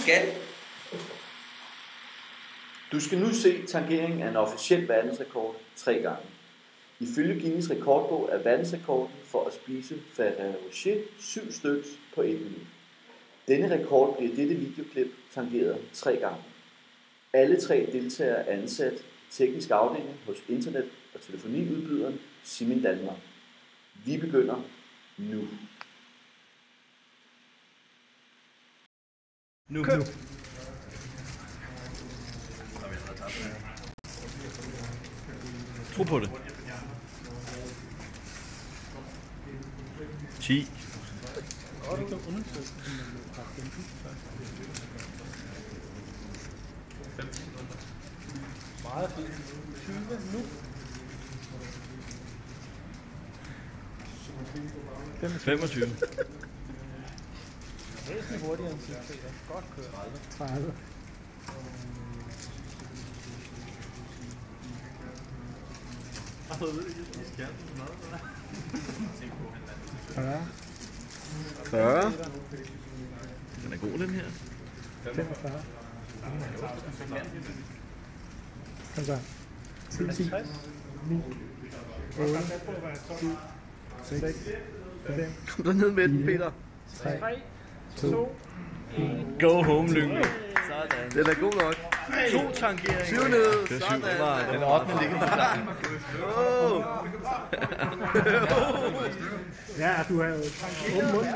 skal. Du skal nu se tangeringen af en officiel verdensrekord 3 gange. Ifølge Guinness rekordbog er verdensrekorden for at spise Ferrero Rocher 7 styks på 1 minut. Denne rekord bliver dette videoklip tangeret 3 gange. Alle 3 deltagere er ansat i teknisk afdeling hos internet- og telefoniudbyderen Simin Danmark. Vi begynder nu. Nu. Tro på det. 10. Meget fint. 20 nu. 25. Væsentligt hurtigere end 10, Peter. Godt kørt. 30. Jeg ved ikke, hvis du skal noget. 40. Den er god, den her. 45. Kom så. 10, 9, 8, 7, 6, 5. Kom der ned med den, Peter. 3, 2, 1. Go home, Lyngby. Sådan. Den er god nok. 2 tangeringer. 7 ned. Det er 7. Den 8. ligger på klar. Ja, du har jo åben mund.